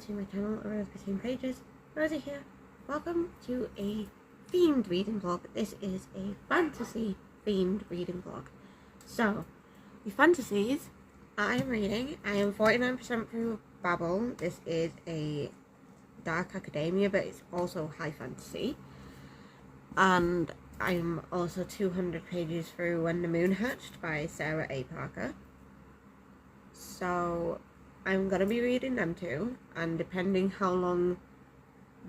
to my channel, A Rose Between Pages. Rosie here. Welcome to a themed reading vlog. This is a fantasy themed reading vlog. So, the fantasies I am reading, I am 49% through Babel. This is a dark academia, but it's also high fantasy. And I'm also 200 pages through When the Moon Hatched by Sarah A. Parker. So I'm going to be reading them too, and depending how long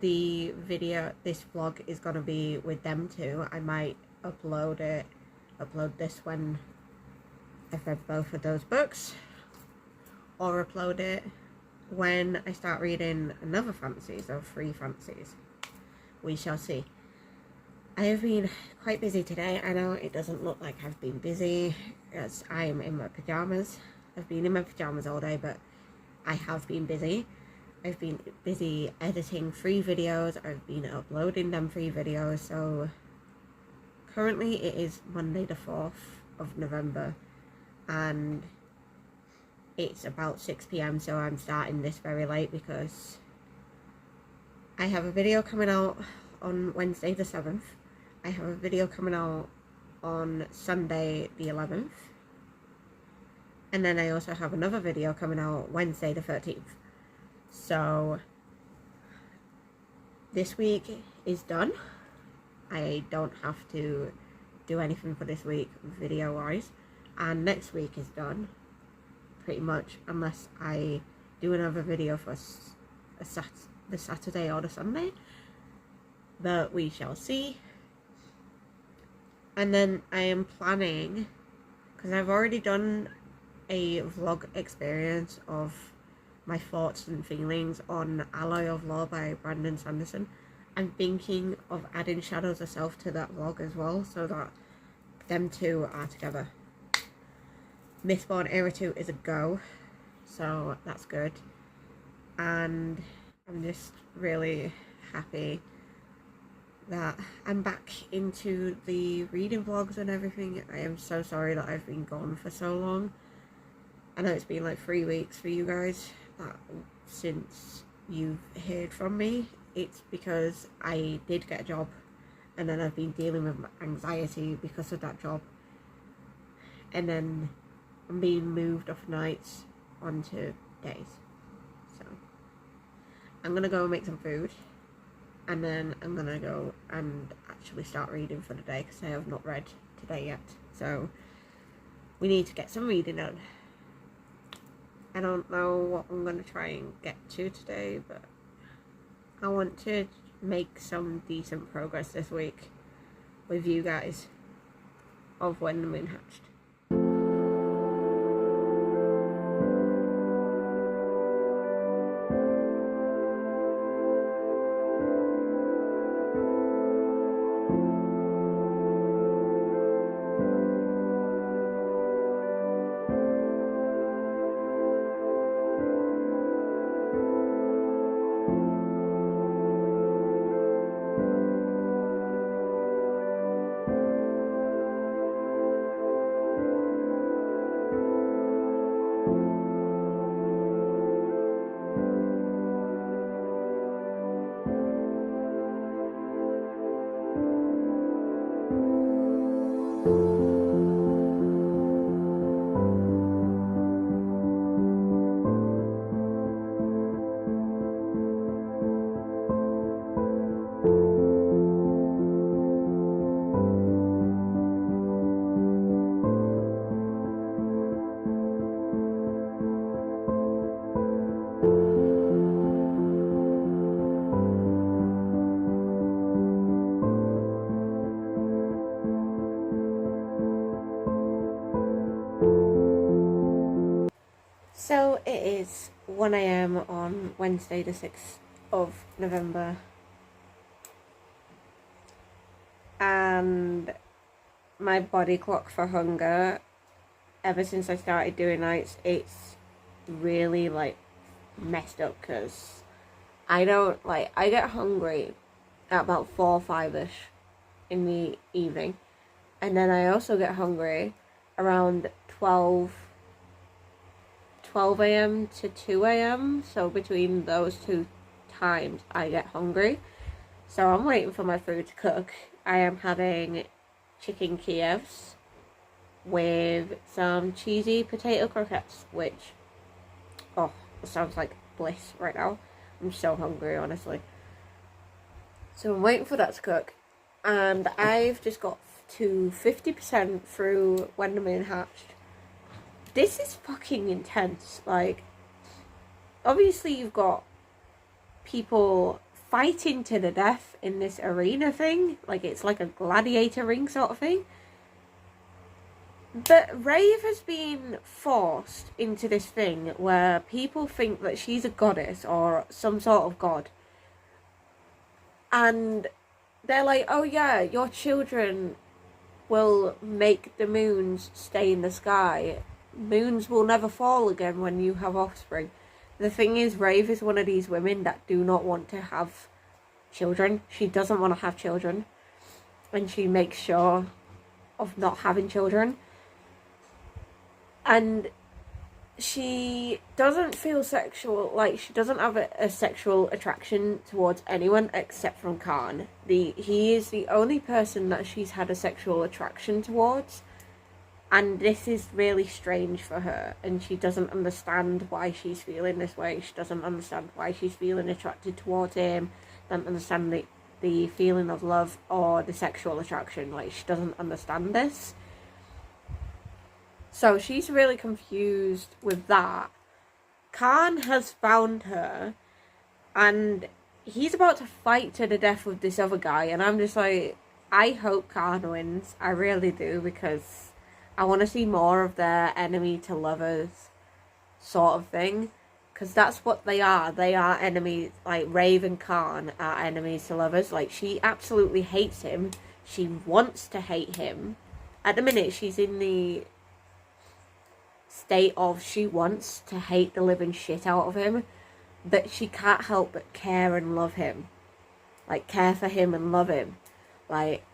this vlog is going to be with them too, I might upload this when I've read both of those books, or upload it when I start reading another fantasies or 3 fantasies. We shall see. I have been quite busy today. I know it doesn't look like I've been busy as I am in my pyjamas. I've been in my pyjamas all day, but I have been busy. I've been busy editing 3 videos. I've been uploading them 3 videos. So currently it is Monday the 4th of November and it's about 6 PM, so I'm starting this very late because I have a video coming out on Wednesday the 7th. I have a video coming out on Sunday the 11th. And then I also have another video coming out Wednesday the 13th. So this week is done. I don't have to do anything for this week video wise. And next week is done pretty much, unless I do another video for the Saturday or the Sunday. But we shall see. And then I am planning, because I've already done a vlog experience of my thoughts and feelings on Alloy of Law by Brandon Sanderson. I'm thinking of adding Shadows of Self to that vlog as well, so that them two are together. Mistborn Era 2 is a go, so that's good. And I'm just really happy that I'm back into the reading vlogs and everything. I am so sorry that I've been gone for so long. I know it's been like 3 weeks for you guys since you've heard from me. It's because I did get a job and then I've been dealing with anxiety because of that job. And then I'm being moved off nights onto days. So I'm going to go and make some food. And then I'm going to go and actually start reading for the day because I have not read today yet. So we need to get some reading done. I don't know what I'm going to try and get to today, but I want to make some decent progress this week with you guys of When the Moon Hatched. So it is 1 AM on Wednesday the 6th of November, and my body clock for hunger, ever since I started doing nights, it's really like messed up because I get hungry at about 4 or 5ish in the evening, and then I also get hungry around 12 12 a.m. to 2 a.m. So between those two times I get hungry. So I'm waiting for my food to cook. I am having chicken Kievs with some cheesy potato croquettes, which, oh, it sounds like bliss right now. I'm so hungry, honestly. So I'm waiting for that to cook. And I've just got to 50% through When the Moon Hatched. This is fucking intense. Like, obviously you've got people fighting to the death in this arena thing. Like, it's like a gladiator ring sort of thing. But Rave has been forced into this thing where people think that she's a goddess or some sort of god. And they're like, oh yeah, your children will make the moons stay in the sky. Moons will never fall again when you have offspring. The thing is, Rave is one of these women that do not want to have children. She doesn't want to have children. And she makes sure of not having children. And she doesn't feel sexual, like, she doesn't have a sexual attraction towards anyone except from Khan. He is the only person that she's had a sexual attraction towards. And this is really strange for her. And she doesn't understand why she's feeling this way. She doesn't understand why she's feeling attracted towards him. Doesn't understand the feeling of love or the sexual attraction. Like, she doesn't understand this. So she's really confused with that. Khan has found her. And he's about to fight to the death with this other guy. And I'm just like, I hope Khan wins. I really do, because I want to see more of their enemy to lovers sort of thing. Because that's what they are. They are enemies. Like, Rave and Khan are enemies to lovers. Like, she absolutely hates him. She wants to hate him. At the minute, she's in the state of she wants to hate the living shit out of him. But she can't help but care and love him. Like, care for him and love him. Like,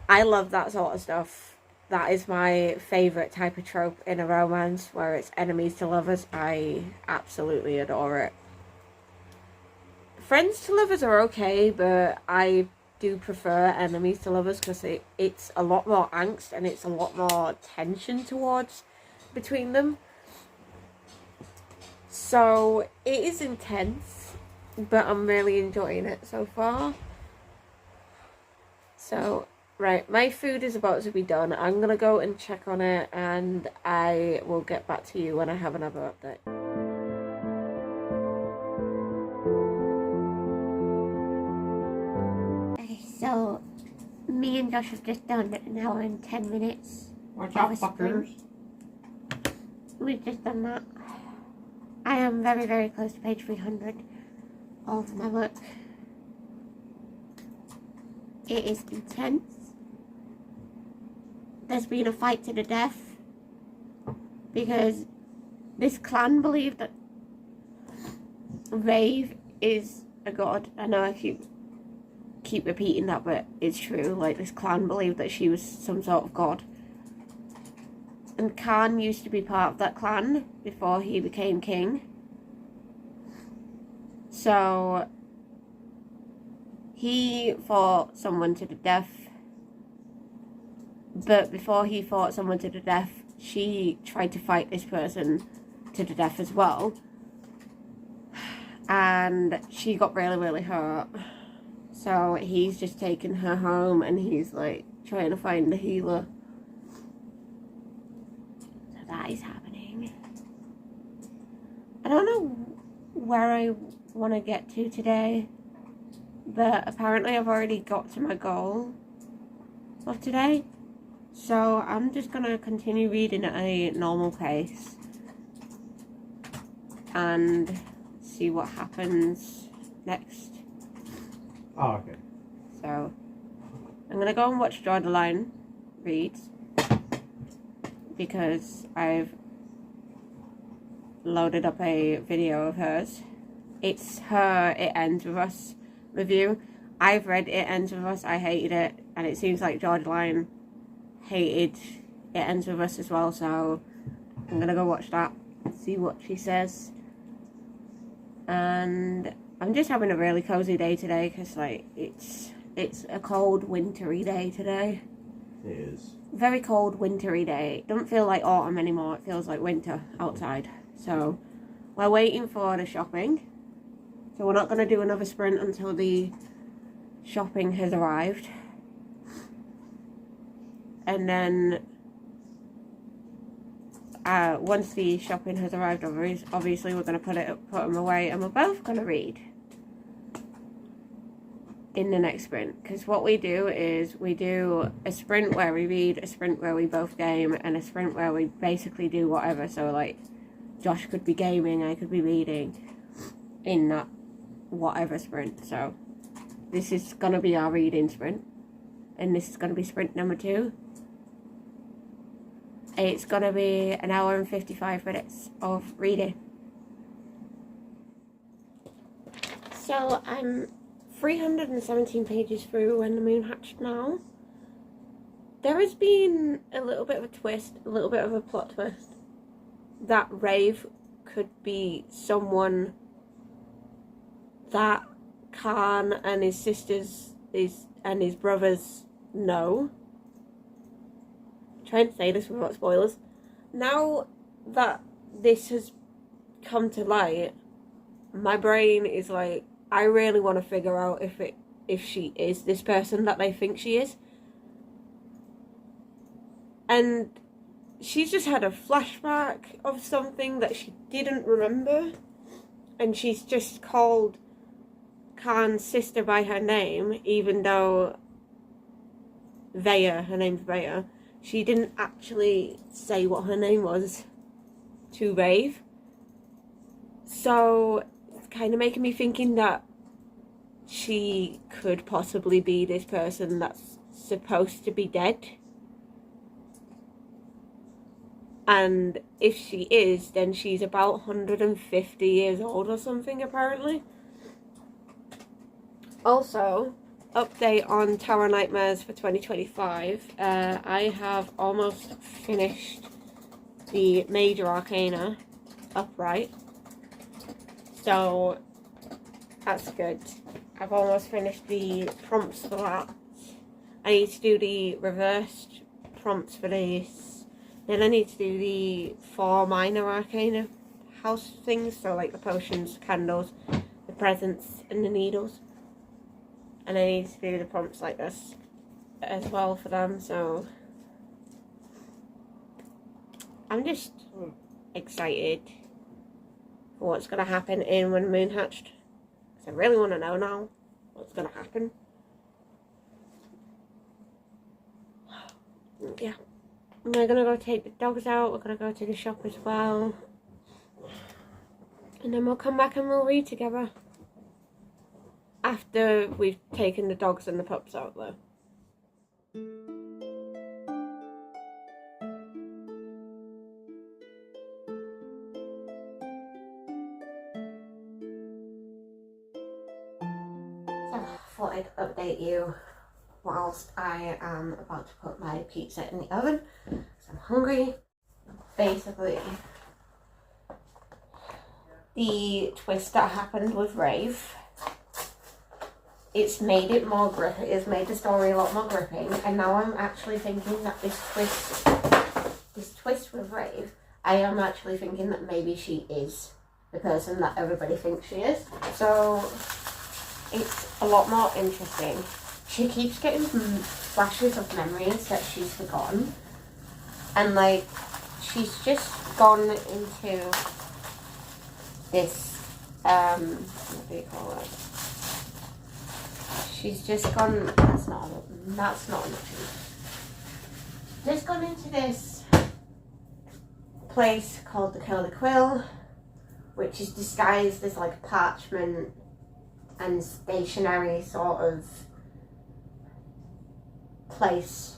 I love that sort of stuff. That is my favourite type of trope in a romance, where it's enemies to lovers. I absolutely adore it. Friends to lovers are okay, but I do prefer enemies to lovers, because it's a lot more angst and it's a lot more tension towards between them. So it is intense, but I'm really enjoying it so far. So, right, my food is about to be done. I'm going to go and check on it, and I will get back to you when I have another update. Okay, so me and Josh have just done an hour and 10 minutes. Watch out, fuckers. We've just done that. I am very, very close to page 300 of my book. It is intense. There's been a fight to the death, because this clan believe that Rave is a god. I know I keep repeating that, but it's true. Like, this clan believed that she was some sort of god. And Khan used to be part of that clan before he became king. So he fought someone to the death. But before he fought someone to the death, she tried to fight this person to the death as well. And she got really, really hurt. So he's just taken her home, and he's like trying to find a healer. So that is happening. I don't know where I want to get to today, but apparently I've already got to my goal of today. So I'm just going to continue reading at a normal pace and see what happens next. Oh, okay. So I'm going to go and watch Jordan reads, because I've loaded up a video of hers. It's her It Ends With Us review. I've read It Ends With Us. I hated it, and it seems like Jordan hated It Ends With Us as well, so I'm gonna go watch that see what she says. And I'm just having a really cozy day today because like it's a cold wintry day today. It is. Very cold wintry day. It doesn't feel like autumn anymore. It feels like winter outside. So we're waiting for the shopping. So we're not going to do another sprint until the shopping has arrived. And then once the shopping has arrived, obviously we're going to put them away, and we're both going to read in the next sprint. Because what we do is we do a sprint where we read, a sprint where we both game, and a sprint where we basically do whatever. So like Josh could be gaming, I could be reading in that whatever sprint. So this is going to be our reading sprint, and this is going to be sprint number 2. It's going to be an hour and 55 minutes of reading. So I'm 317 pages through When the Moon Hatched now. There has been a little bit of a twist, a little bit of a plot twist, that Rave could be someone that Khan and his sisters and his brothers know. Trying to say this without spoilers. Now that this has come to light, my brain is like, I really want to figure out if she is this person that they think she is. And she's just had a flashback of something that she didn't remember, and she's just called Khan's sister by her name, even though her name's Vaya. She didn't actually say what her name was to Rave. So it's kind of making me thinking that she could possibly be this person that's supposed to be dead. And if she is, then she's about 150 years old or something, apparently. Also, update on Tower Nightmares for 2025. I have almost finished the Major Arcana upright. So, that's good. I've almost finished the prompts for that. I need to do the reversed prompts for this. Then I need to do the 4 minor arcana house things, so like the potions, candles, the presents, and the needles. And I need to do the prompts like this as well for them, so I'm just excited for what's going to happen in When the Moon Hatched. Because I really want to know now what's going to happen. Yeah. We're going to go take the dogs out. We're going to go to the shop as well. And then we'll come back and we'll read together. After we've taken the dogs and the pups out though. So I thought I'd update you whilst I am about to put my pizza in the oven, because I'm hungry. Basically, the twist that happened with Rave, it's made it more gripping. It's made the story a lot more gripping, and now I'm actually thinking that this twist with Rave, I am actually thinking that maybe she is the person that everybody thinks she is. So it's a lot more interesting. She keeps getting flashes of memories that she's forgotten, and like she's just gone into this what do you call it? She's just gone. That's not enough. Just gone into this place called the Curly Quill, which is disguised as like parchment and stationery sort of place.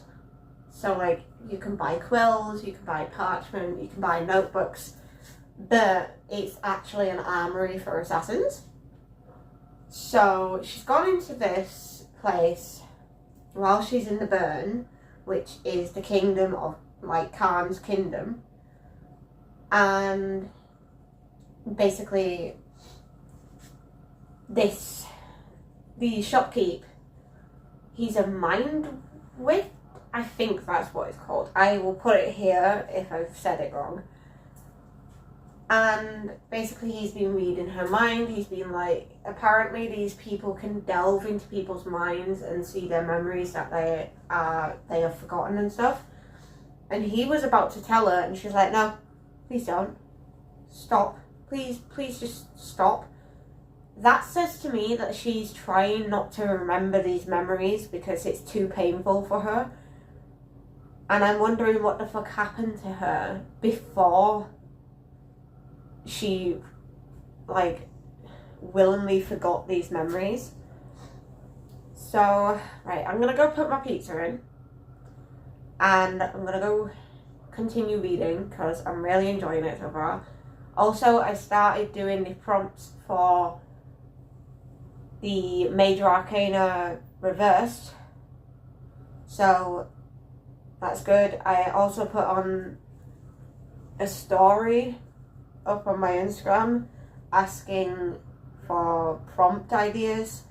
So like you can buy quills, you can buy parchment, you can buy notebooks, but it's actually an armory for assassins. So she's gone into this place while she's in the Burn, which is the kingdom of like Khan's kingdom, and basically the shopkeep, he's a mind with, I think that's what it's called. I will put it here if I've said it wrong. And basically he's been reading her mind. He's been like, apparently these people can delve into people's minds and see their memories that they have forgotten and stuff. And he was about to tell her, and she's like, no, please don't. Stop. Please just stop. That says to me that she's trying not to remember these memories because it's too painful for her. And I'm wondering what the fuck happened to her before she, like, willingly forgot these memories. So, right, I'm gonna go put my pizza in. And I'm gonna go continue reading because I'm really enjoying it so far. Also, I started doing the prompts for the Major Arcana Reversed. So, that's good. I also put on a story up on my Instagram asking for prompt ideas.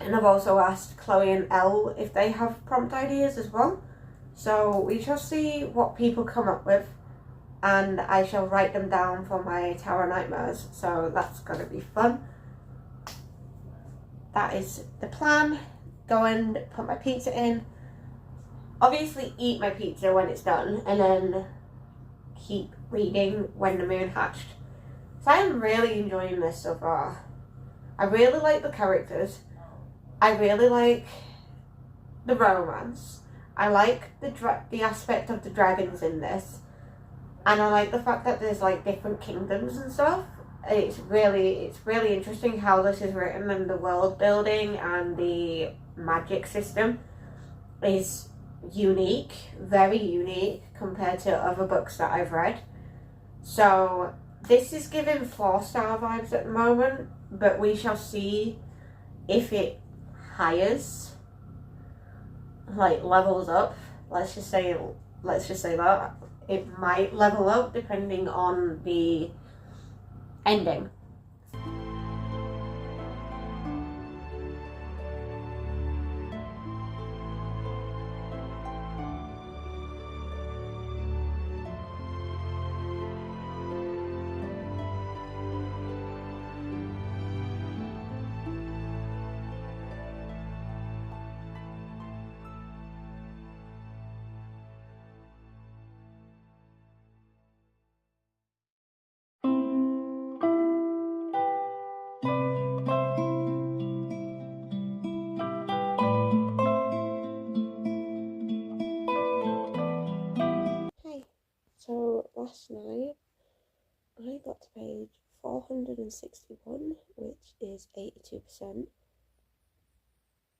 And I've also asked Chloe and Elle if they have prompt ideas as well. So we shall see what people come up with, and I shall write them down for my Tower Nightmares. So that's going to be fun. That is the plan. Go and put my pizza in. Obviously eat my pizza when it's done, and then keep reading When the Moon Hatched. So I am really enjoying this so far. I really like the characters. I really like the romance. I like the aspect of the dragons in this. And I like the fact that there's like different kingdoms and stuff. It's really interesting how this is written, and the world building and the magic system is unique, very unique compared to other books that I've read. So this is giving 4-star vibes at the moment, but we shall see if it hires, like levels up. Let's just say that it might level up depending on the ending. So last night I got to page 461, which is 82%.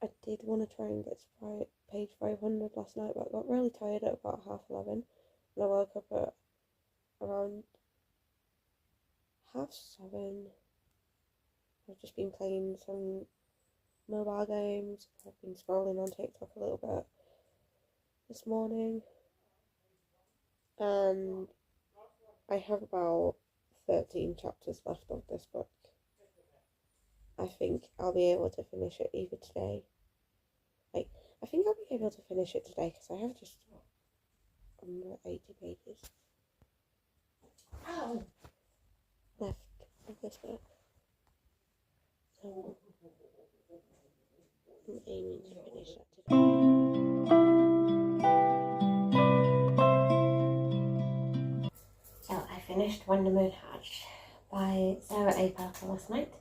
I did want to try and get to page 500 last night, but I got really tired at about 11:30, and I woke up at around 7:30. I've just been playing some mobile games. I've been scrolling on TikTok a little bit this morning, and I have about 13 chapters left of this book. I think I'll be able to finish it either today. I think I'll be able to finish it today because I have just under 80 pages left of this book. So I'm aiming to finish that today. So I finished When the Moon Hatched by Sarah A. Parker last night.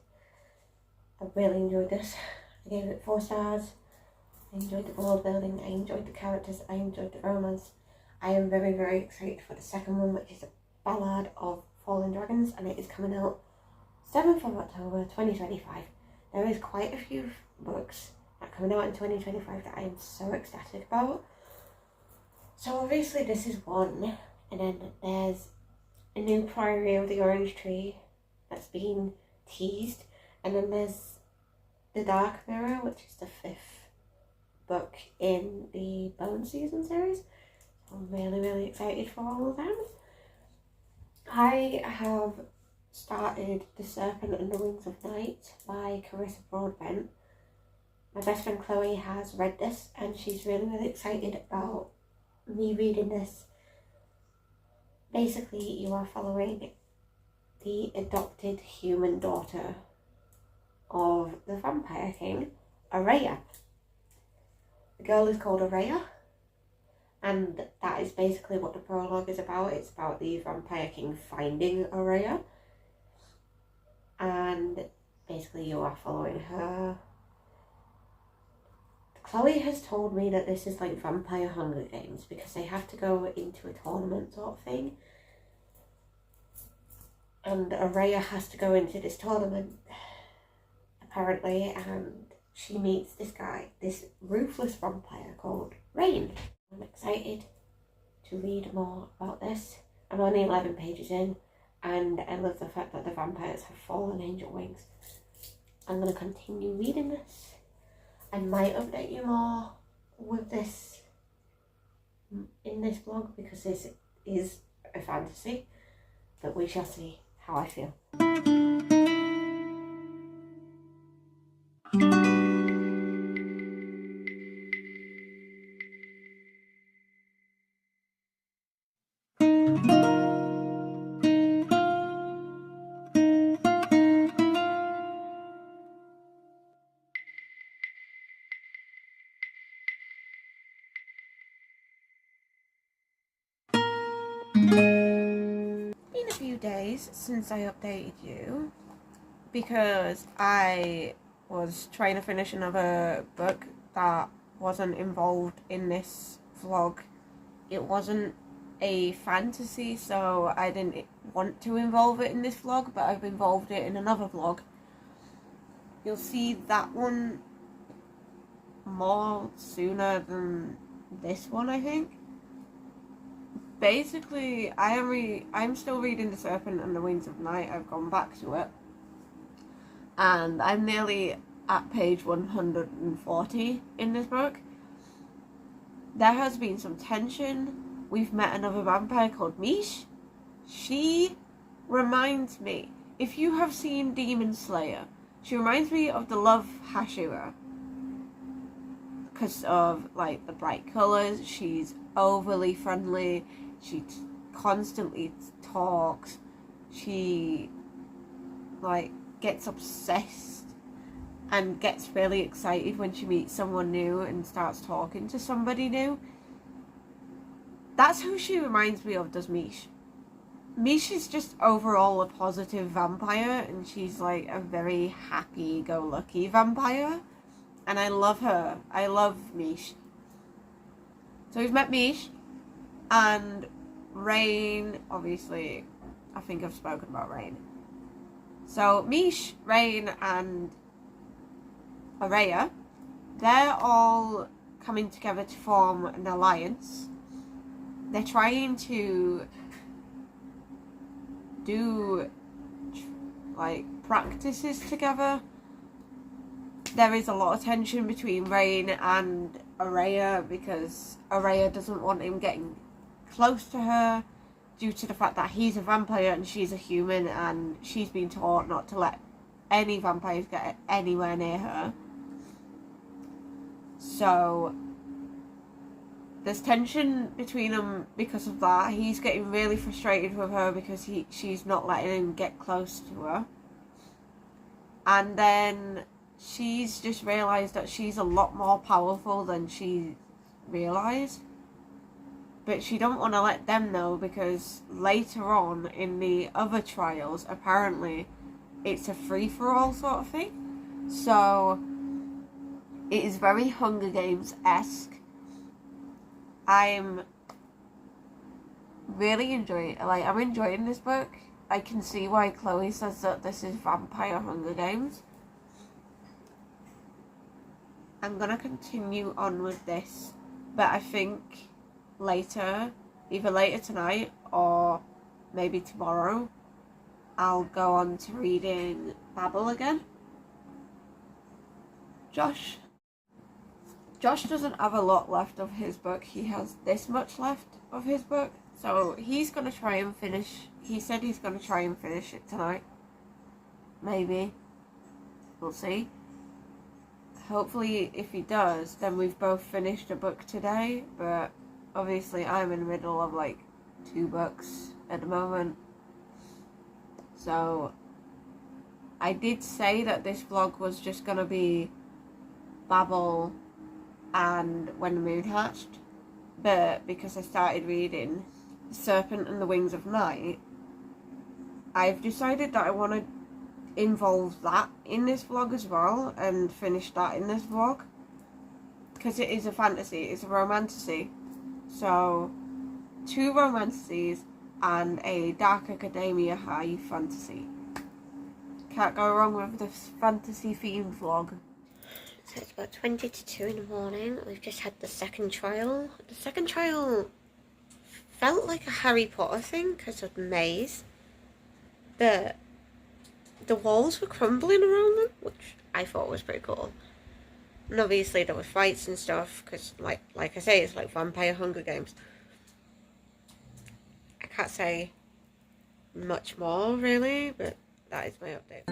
I really enjoyed this. I gave it 4 stars. I enjoyed the world building, I enjoyed the characters, I enjoyed the romance. I am very, very excited for the second one, which is a Ballad of Fallen Dragons, and it is coming out 7th of October 2025. There is quite a few books that are coming out in 2025 that I am so ecstatic about. So obviously this is one, and then there's a new Priory of the Orange Tree that's been teased, and then there's The Dark Mirror, which is the 5th book in the Bone Season series. So I'm really, really excited for all of them. I have started The Serpent and the Wings of Night by Carissa Broadbent. My best friend Chloe has read this and she's really excited about me reading this. Basically, you are following the adopted human daughter of the Vampire King, Araya. The girl is called Araya, and that is basically what the prologue is about. It's about the Vampire King finding Araya, and basically you are following her. Chloe has told me that this is like Vampire Hunger Games because they have to go into a tournament sort of thing. And Araya has to go into this tournament, apparently, and she meets this guy, this ruthless vampire called Rain. I'm excited to read more about this. I'm only 11 pages in, and I love the fact that the vampires have fallen angel wings. I'm going to continue reading this. I might update you more with this in this vlog because this is a fantasy, but we shall see how I feel. Been a few days since I updated you because I was trying to finish another book that wasn't involved in this vlog. It wasn't a fantasy, so I didn't want to involve it in this vlog, but I've involved it in another vlog. You'll see that one more sooner than this one, I think. Basically, I'm still reading The Serpent and the Wings of Night. I've gone back to it. And I'm nearly at page 140 in this book. There has been some tension. We've met another vampire called Mish. She reminds me, if you have seen Demon Slayer, she reminds me of the Love Hashira. Because of, like, the bright colours. She's overly friendly. She constantly talks. She, like, gets obsessed and gets really excited when she meets someone new and starts talking to somebody new. That's who she reminds me of, does Mish. Mish is just overall a positive vampire, and she's like a very happy-go-lucky vampire. And I love her. I love Mish. So we've met Mish. And Rain, obviously, I think I've spoken about Rain. So Mish, Rain, and Araya, they're all coming together to form an alliance. They're trying to do, like, practices together. There is a lot of tension between Rain and Araya because Araya doesn't want him getting close to her due to the fact that he's a vampire and she's a human, and she's been taught not to let any vampires get anywhere near her. So there's tension between them because of that. He's getting really frustrated with her because she's not letting him get close to her. And then she's just realised that she's a lot more powerful than she realised. But she don't want to let them know because later on in the other trials, apparently, it's a free-for-all sort of thing. So it is very Hunger Games-esque. I'm really enjoying it. Like, I'm enjoying this book. I can see why Chloe says that this is Vampire Hunger Games. I'm going to continue on with this, but I think later, either later tonight or maybe tomorrow, I'll go on to reading Babel again. Josh doesn't have a lot left of his book. He has this much left of his book, So he's gonna try and finish. He said he's gonna try and finish it tonight. Maybe. We'll see. Hopefully, if he does, then we've both finished a book today. But obviously, I'm in the middle of like 2 books at the moment. So I did say that this vlog was just gonna be Babel and When the Moon Hatched, but because I started reading Serpent and the Wings of Night, I've decided that I want to involve that in this vlog as well and finish that in this vlog, because it is a fantasy, it's a romantasy. So 2 romantases and a dark academia high fantasy. Can't go wrong with this fantasy themed vlog. So it's about 20 to 2 in the morning. We've just had the second trial. The second trial felt like a Harry Potter thing because of the maze. The walls were crumbling around them, which I thought was pretty cool. And obviously there were fights and stuff because, like I say, it's like Vampire Hunger Games. I can't say much more really, but that is my update.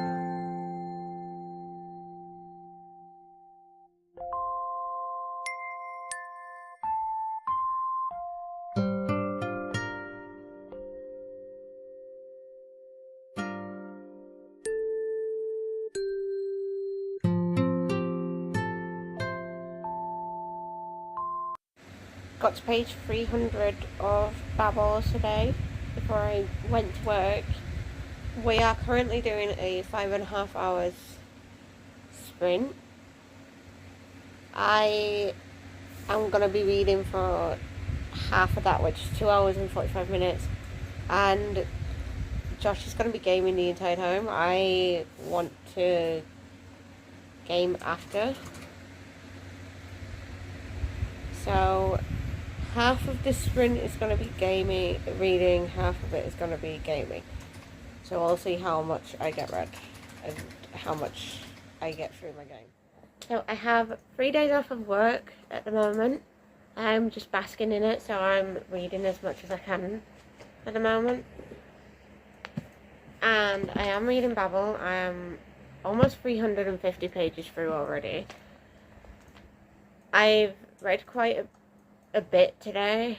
Got to page 300 of Babel today before I went to work. We are currently doing a 5.5 hours sprint. I am going to be reading for half of that, which is 2 hours and 45 minutes. And Josh is going to be gaming the entire time. I want to game after. So half of this sprint is going to be gaming, reading, half of it is going to be gaming. So we'll see how much I get read and how much I get through my game. So I have 3 days off of work at the moment. I'm just basking in it, so I'm reading as much as I can at the moment. And I am reading Babel. I am almost 350 pages through already. I've read quite a bit today.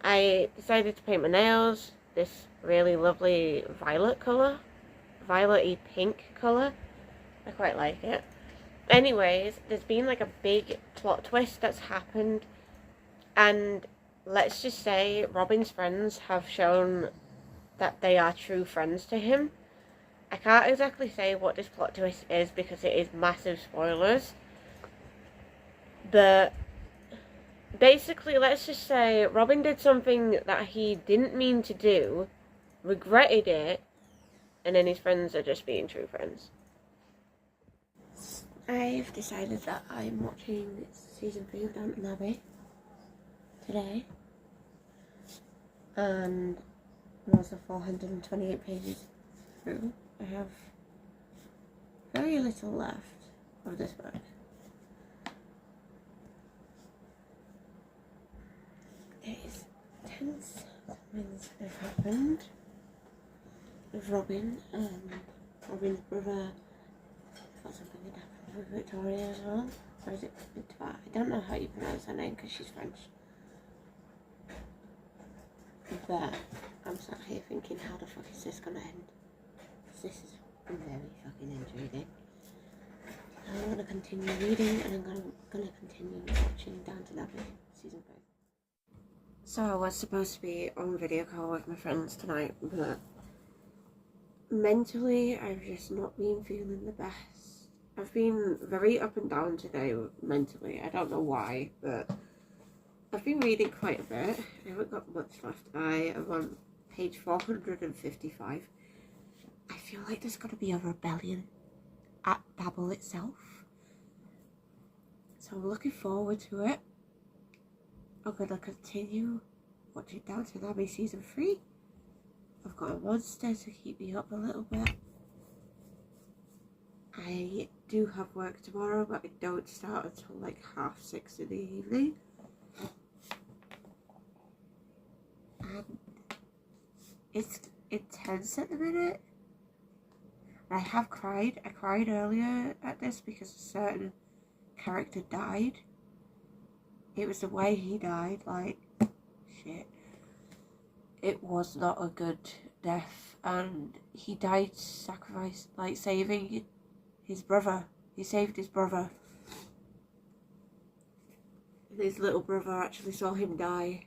I decided to paint my nails this really lovely violet colour, violet-y pink colour. I quite like it. Anyways, there's been like a big plot twist that's happened, and let's just say Robin's friends have shown that they are true friends to him. I can't exactly say what this plot twist is because it is massive spoilers, but basically, let's just say Robin did something that he didn't mean to do, regretted it, and then his friends are just being true friends. I've decided that I'm watching season 3 of Downton Abbey today, and I'm also 428 pages through. I have very little left of this book. It is tense things have happened with Robin and Robin's brother. Got something that happened with Victoria as well. Or is it Victoria? I don't know how you pronounce her name because she's French. But I'm sat here thinking, how the fuck is this gonna end? Because this is very fucking intriguing. I'm gonna continue reading and I'm gonna continue watching Downton Abbey season 5. So I was supposed to be on video call with my friends tonight, but mentally I've just not been feeling the best. I've been very up and down today mentally. I don't know why, but I've been reading quite a bit. I haven't got much left. I am on page 455. I feel like there's got to be a rebellion at Babel itself. So I'm looking forward to it. I'm going to continue watching Downton Abbey season 3. I've got a monster to keep me up a little bit. I do have work tomorrow, but I don't start until like 6:30 in the evening. it's intense at the minute. I have cried. I cried earlier at this because a certain character died. It was the way he died, like, shit. It was not a good death, and he died sacrificed, like, saving his brother. He saved his brother. His little brother actually saw him die.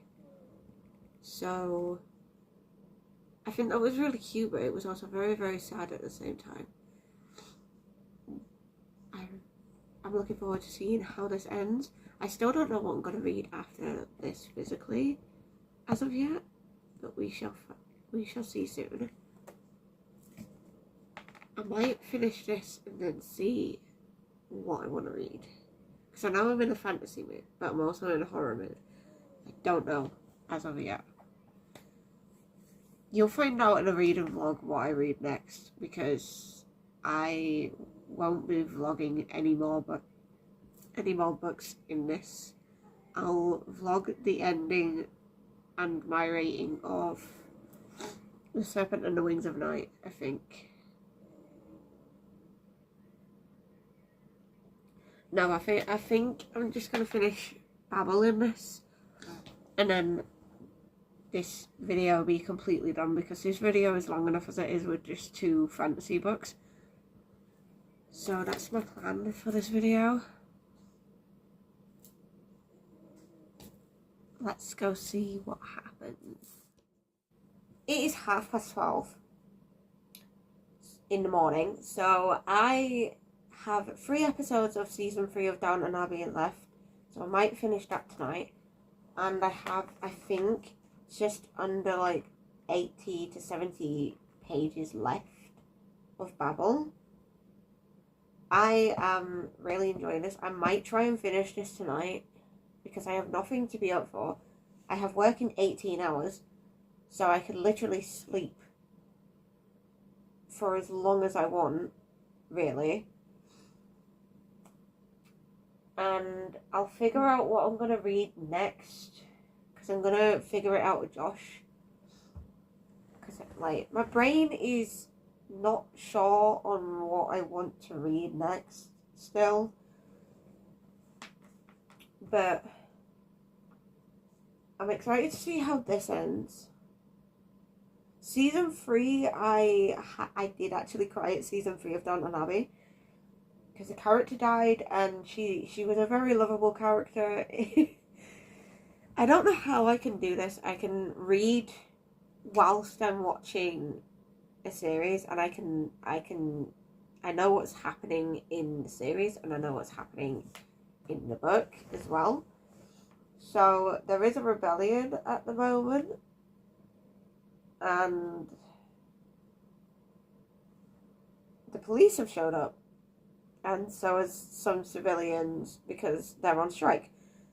So I think that was really cute, but it was also very, very sad at the same time. I'm looking forward to seeing how this ends. I still don't know what I'm going to read after this physically as of yet, but we shall see soon. I might finish this and then see what I want to read. Because I know I'm in a fantasy mood, but I'm also in a horror mood. I don't know as of yet. You'll find out in a reading vlog what I read next, because I won't be vlogging any more books in this. I'll vlog the ending and my rating of The Serpent and the Wings of Night, I think. No, I think I'm just gonna finish babbling this, and then this video will be completely done, because this video is long enough as it is with just 2 fantasy books. So that's my plan for this video. Let's go see what happens. It is 12:30 in the morning, so I have 3 episodes of season 3 of Downton Abbey left, so I might finish that tonight. And I have, I think, just under like 80 to 70 pages left of babble. I am really enjoying this. I might try and finish this tonight, because I have nothing to be up for. I have work in 18 hours, so I can literally sleep for as long as I want, really. And I'll figure out what I'm going to read next, because I'm going to figure it out with Josh. Because, like, my brain is not sure on what I want to read next still. But I'm excited to see how this ends. Season 3, I did actually cry at season 3 of Downton Abbey, because the character died, and she was a very lovable character. I don't know how I can do this. I can read whilst I'm watching a series, and I know what's happening in the series, and I know what's happening in the book as well. So there is a rebellion at the moment, and the police have showed up, and so has some civilians, because they're on strike.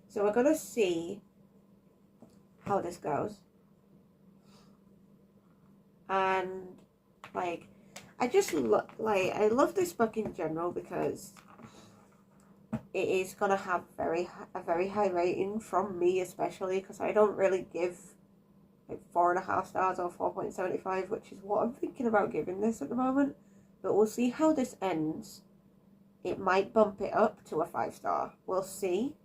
So we're gonna see how this goes. And like, I just I love this book in general, because it is gonna have a very high rating from me, especially because I don't really give like 4.5 stars or 4.75, which is what I'm thinking about giving this at the moment. But we'll see how this ends. It might bump it up to a 5-star. We'll see.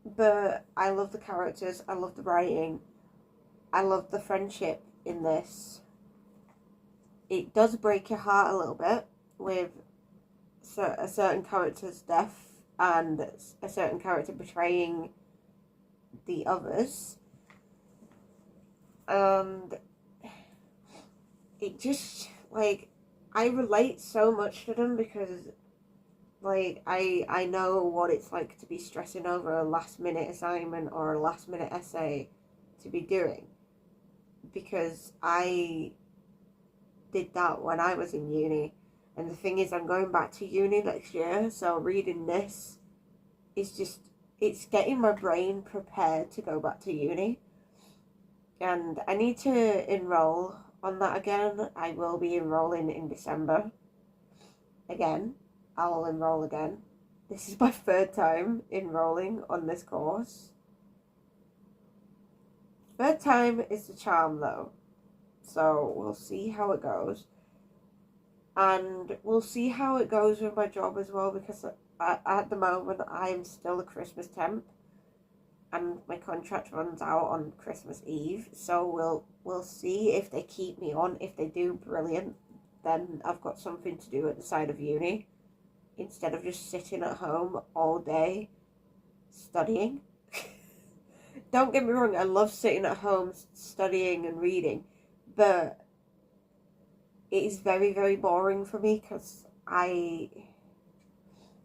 But I love the characters. I love the writing. I love the friendship in this. It does break your heart a little bit with a certain character's death and a certain character betraying the others. And it just, like, I relate so much to them, because like I know what it's like to be stressing over a last minute assignment or a last minute essay to be doing, because I did that when I was in uni. And the thing is, I'm going back to uni next year, so reading this is just, it's getting my brain prepared to go back to uni. And I need to enroll on that again. I will be enrolling in December. Again, I will enroll again. This is my 3rd time enrolling on this course. 3rd time is the charm, though. So we'll see how it goes. And we'll see how it goes with my job as well, because at the moment I'm still a Christmas temp and my contract runs out on Christmas Eve. So we'll see if they keep me on. If they do, brilliant. Then I've got something to do at the side of uni instead of just sitting at home all day studying. Don't get me wrong, I love sitting at home studying and reading, but it is very, very boring for me because I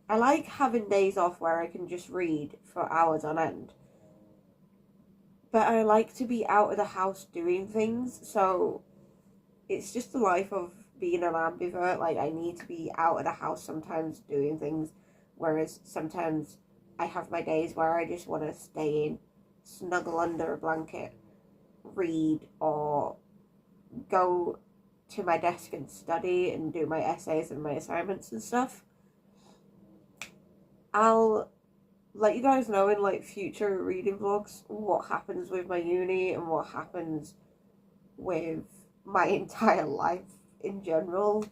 like having days off where I can just read for hours on end. But I like to be out of the house doing things, so it's just the life of being an ambivert. Like, I need to be out of the house sometimes doing things, whereas sometimes I have my days where I just want to stay in, snuggle under a blanket, read, or go to my desk and study and do my essays and my assignments and stuff. I'll let you guys know in like future reading vlogs what happens with my uni and what happens with my entire life in general.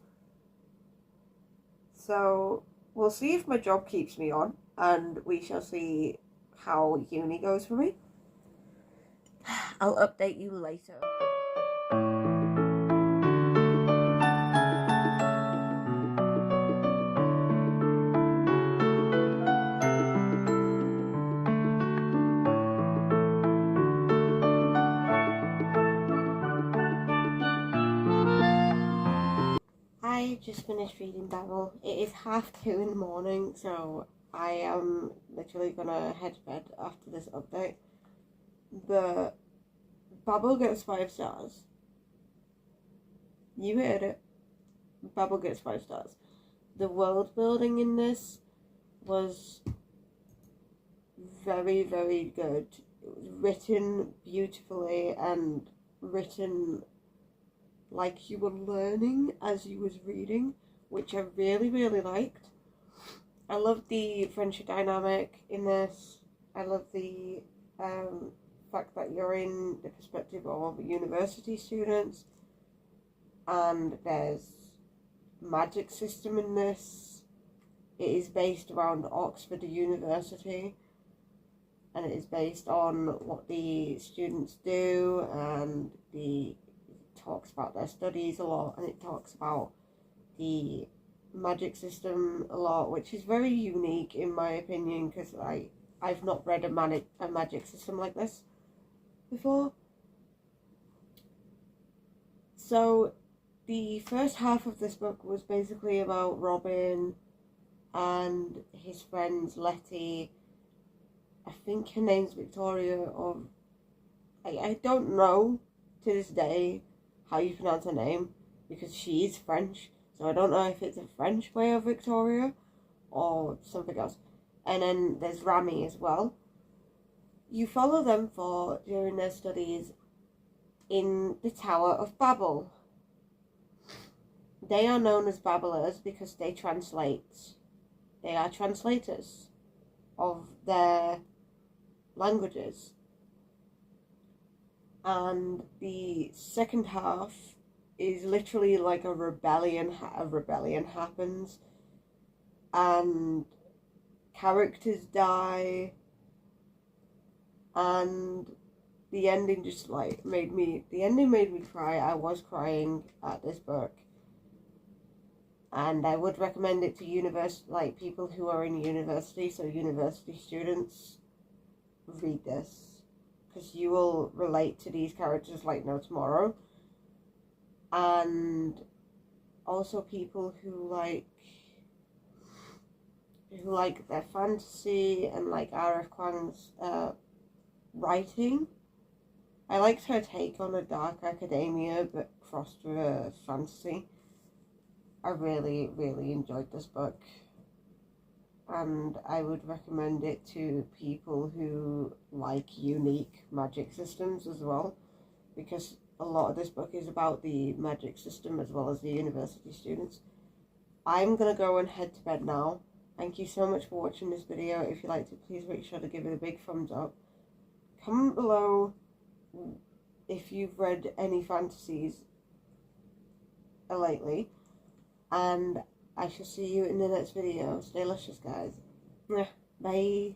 So we'll see if my job keeps me on, and we shall see how uni goes for me. I'll update you later. I just finished reading Babel. It is 2:30 in the morning, so I am literally gonna head to bed after this update. But Babel gets 5 stars. You heard it. Babel gets 5 stars. The world building in this was very, very good. It was written beautifully and written like you were learning as you was reading, which I really, really liked. I love the friendship dynamic in this. I love the fact that you're in the perspective of university students, and there's magic system in this. It is based around Oxford University, and it is based on what the students do, and it talks about their studies a lot, and it talks about the magic system a lot, which is very unique in my opinion, because I've not read a magic system like this before. So the first half of this book was basically about Robin and his friends Letty. I think her name's Victoria, or I don't know to this day how you pronounce her name, because she is French, so I don't know if it's a French way of Victoria or something else. And then there's Rami as well. You follow them during their studies in the Tower of Babel. They are known as Babblers because they translate. They are translators of their languages. And the second half is literally like a rebellion happens, and characters die, and the ending just like made me cry. I was crying at this book, and I would recommend it to people who are in university, so university students, read this, because you will relate to these characters like no tomorrow. And also people who like their fantasy and like R.F. Kuang's writing. I liked her take on a dark academia but crossed with a fantasy. I really, really enjoyed this book, and I would recommend it to people who like unique magic systems as well, because a lot of this book is about the magic system as well as the university students. I'm gonna go and head to bed now. Thank you so much for watching this video. If you liked it, please make sure to give it a big thumbs up. Comment below if you've read any fantasies lately, and I shall see you in the next video. Stay luscious, guys. Bye.